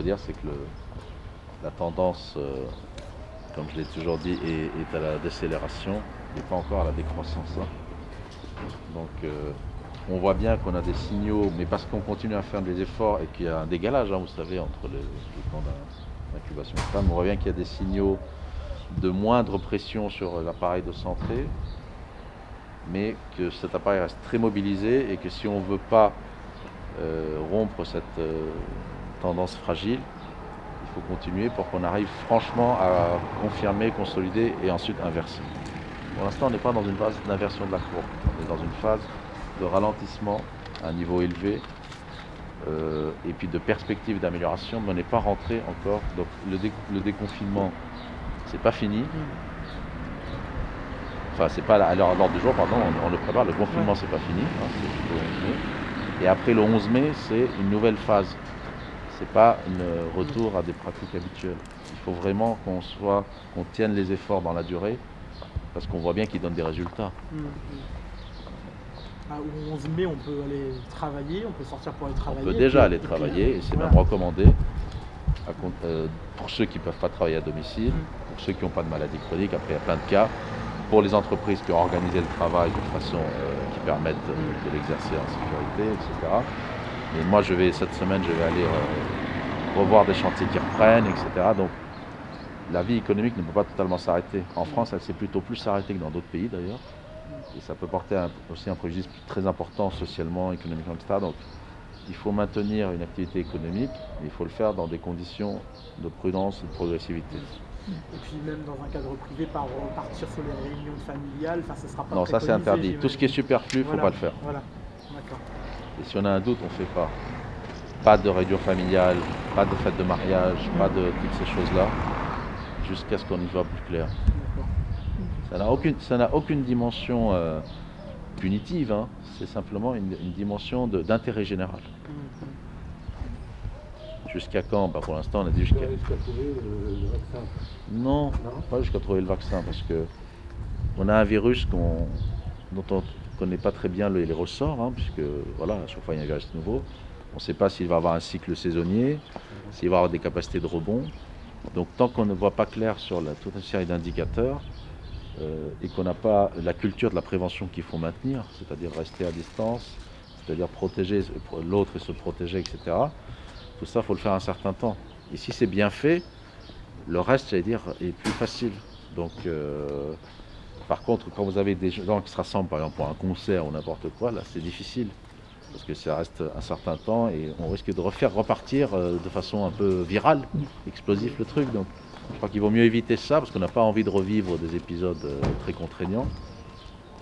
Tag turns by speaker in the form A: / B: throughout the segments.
A: dire, c'est que la tendance, comme je l'ai toujours dit, est à la décélération et pas encore à la décroissance. Hein. Donc on voit bien qu'on a des signaux, mais parce qu'on continue à faire des efforts et qu'il y a un décalage, hein, vous savez, entre le temps d'incubation et ça, on voit bien qu'il y a des signaux de moindre pression sur l'appareil de santé, mais que cet appareil reste très mobilisé et que si on ne veut pas rompre cette tendance fragile, il faut continuer pour qu'on arrive franchement à confirmer, consolider et ensuite inverser. Pour l'instant, on n'est pas dans une phase d'inversion de la courbe, on est dans une phase de ralentissement à un niveau élevé et puis de perspective d'amélioration, mais on n'est pas rentré encore. Donc le déconfinement, c'est pas fini. Enfin, c'est pas à l'ordre du jour, pardon, on le prépare. Le confinement, c'est pas fini, hein, c'est plutôt le 11 mai. Et après le 11 mai, c'est une nouvelle phase. C'est pas un retour à des pratiques habituelles. Il faut vraiment qu'on tienne les efforts dans la durée, parce qu'on voit bien qu'ils donnent des résultats.
B: Au 11 mai, on peut aller travailler, on peut sortir pour aller travailler.
A: On peut déjà aller travailler, et c'est même recommandé pour ceux qui ne peuvent pas travailler à domicile, pour ceux qui n'ont pas de maladie chronique. Après, il y a plein de cas. Pour les entreprises qui ont organisé le travail de façon qui permette de l'exercer en sécurité, etc. Et moi, cette semaine, je vais aller revoir des chantiers qui reprennent, etc. Donc, la vie économique ne peut pas totalement s'arrêter. En France, elle s'est plutôt plus s'arrêter que dans d'autres pays, d'ailleurs. Et ça peut porter aussi un préjudice très important socialement, économiquement, etc. Donc, il faut maintenir une activité économique, mais il faut le faire dans des conditions de prudence et de progressivité.
B: Et puis même dans un cadre privé, partir sur les réunions familiales, ça sera pas.
A: Non, ça c'est interdit. Tout ce qui est superflu, il ne faut pas le faire.
B: Voilà, d'accord.
A: Et si on a un doute, on ne fait pas. Pas de réunion familiale, pas de fête de mariage, pas de toutes ces choses-là, jusqu'à ce qu'on y voit plus clair. Ça n'a aucune dimension punitive, hein. C'est simplement une dimension d'intérêt général. Jusqu'à quand? Pour l'instant, on a dit jusqu'à
C: trouver le vaccin.
A: Non, pas jusqu'à trouver le vaccin, parce que on a un virus dont on ne connaît pas très bien les ressorts, hein, puisque voilà, à chaque fois il y a un virus nouveau. On ne sait pas s'il va avoir un cycle saisonnier, s'il va avoir des capacités de rebond. Donc tant qu'on ne voit pas clair sur toute une série d'indicateurs et qu'on n'a pas la culture de la prévention qu'il faut maintenir, c'est-à-dire rester à distance, c'est-à-dire protéger l'autre et se protéger, etc. Tout ça, il faut le faire un certain temps. Et si c'est bien fait, le reste, j'allais dire, est plus facile. Donc, par contre, quand vous avez des gens qui se rassemblent, par exemple, pour un concert ou n'importe quoi, là, c'est difficile. Parce que ça reste un certain temps et on risque de repartir de façon un peu virale, explosif le truc. Donc, je crois qu'il vaut mieux éviter ça parce qu'on n'a pas envie de revivre des épisodes très contraignants.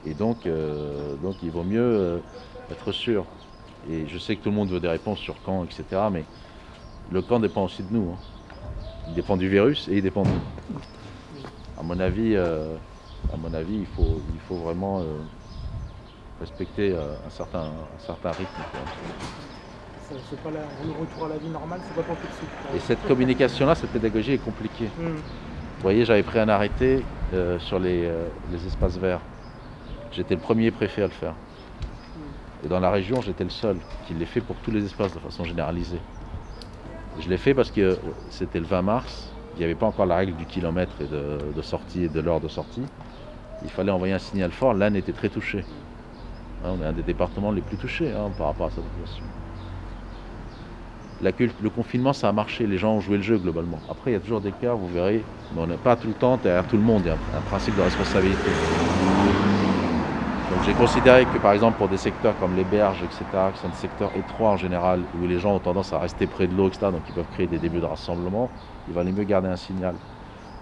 A: Et donc il vaut mieux être sûr. Et je sais que tout le monde veut des réponses sur quand, etc. Mais le quand dépend aussi de nous. Hein. Il dépend du virus et il dépend de nous. À mon avis, il faut vraiment respecter un certain rythme.
B: C'est pas le retour à la vie normale, c'est pas pour tout de suite.
A: Et cette communication-là, cette pédagogie est compliquée. Vous voyez, j'avais pris un arrêté sur les espaces verts. J'étais le premier préfet à le faire. Et dans la région, j'étais le seul qui l'ait fait pour tous les espaces de façon généralisée. Je l'ai fait parce que c'était le 20 mars, il n'y avait pas encore la règle du kilomètre et de sortie et de l'heure de sortie. Il fallait envoyer un signal fort, l'Aisne était très touchée. On est un des départements les plus touchés par rapport à sa population. Le confinement, ça a marché, les gens ont joué le jeu globalement. Après, il y a toujours des cas, vous verrez, mais on n'est pas tout le temps derrière tout le monde, il y a un principe de responsabilité. Donc j'ai considéré que par exemple pour des secteurs comme les berges, etc., qui sont des secteurs étroits en général, où les gens ont tendance à rester près de l'eau, etc., donc ils peuvent créer des débuts de rassemblement, il valait mieux garder un signal.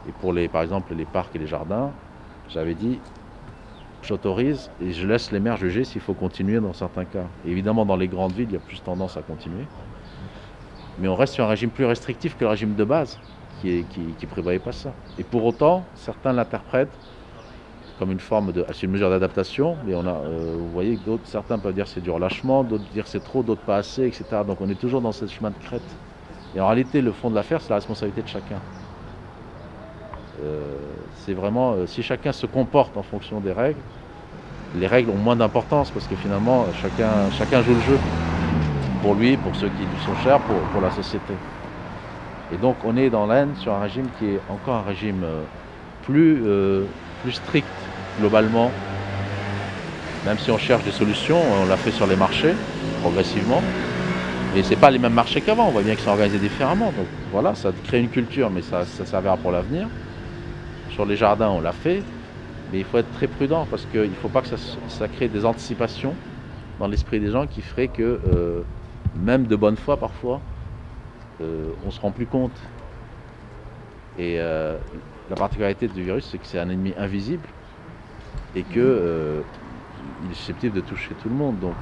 A: Et pour par exemple les parcs et les jardins, j'avais dit, j'autorise et je laisse les maires juger s'il faut continuer dans certains cas. Et évidemment dans les grandes villes, il y a plus tendance à continuer. Mais on reste sur un régime plus restrictif que le régime de base, qui ne prévoyait pas ça. Et pour autant, certains l'interprètent comme une forme c'est une mesure d'adaptation, mais vous voyez que certains peuvent dire que c'est du relâchement, d'autres dire que c'est trop, d'autres pas assez, etc. Donc on est toujours dans ce chemin de crête. Et en réalité, le fond de l'affaire, c'est la responsabilité de chacun. C'est vraiment, si chacun se comporte en fonction des règles, les règles ont moins d'importance parce que finalement, chacun joue le jeu. Pour lui, pour ceux qui lui sont chers, pour la société. Et donc on est dans l'Inde sur un régime qui est encore un régime plus strict globalement, même si on cherche des solutions, on l'a fait sur les marchés progressivement, mais c'est pas les mêmes marchés qu'avant, on voit bien qu'ils sont organisés différemment, donc voilà, ça crée une culture, mais ça servira pour l'avenir. Sur les jardins on l'a fait, mais il faut être très prudent parce qu'il ne faut pas que ça crée des anticipations dans l'esprit des gens qui ferait que, même de bonne foi parfois, on ne se rend plus compte. Et la particularité du virus, c'est que c'est un ennemi invisible et qu'il est susceptible de toucher tout le monde. Donc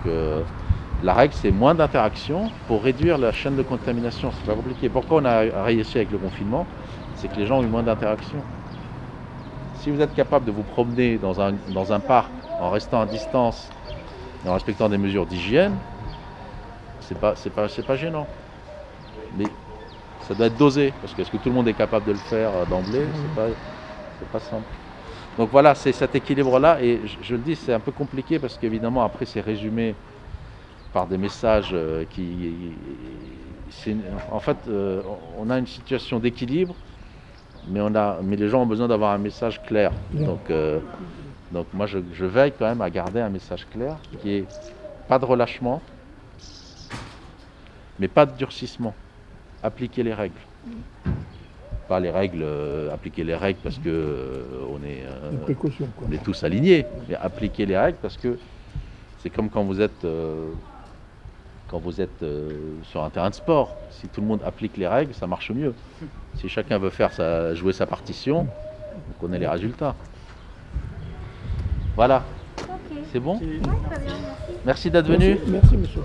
A: la règle, c'est moins d'interaction pour réduire la chaîne de contamination. C'est pas compliqué. Pourquoi on a réussi avec le confinement? C'est que les gens ont eu moins d'interaction. Si vous êtes capable de vous promener dans un parc en restant à distance et en respectant des mesures d'hygiène, c'est pas gênant. Mais ça doit être dosé, parce que est-ce que tout le monde est capable de le faire d'emblée? C'est pas simple. Donc voilà, c'est cet équilibre-là, et je le dis, c'est un peu compliqué, parce qu'évidemment, après, c'est résumé par des messages en fait, on a une situation d'équilibre, mais les gens ont besoin d'avoir un message clair. Donc moi, je veille quand même à garder un message clair, qui est pas de relâchement, mais pas de durcissement. Appliquer les règles. Pas les règles, appliquer les règles parce que on est tous alignés, mais appliquer les règles parce que c'est comme quand vous êtes sur un terrain de sport. Si tout le monde applique les règles, ça marche mieux. Si chacun veut jouer sa partition, on connaît les résultats. Voilà.
D: Ok.
A: C'est bon?
D: Ouais, très bien, merci.
A: Merci d'être venu.
C: Merci, monsieur.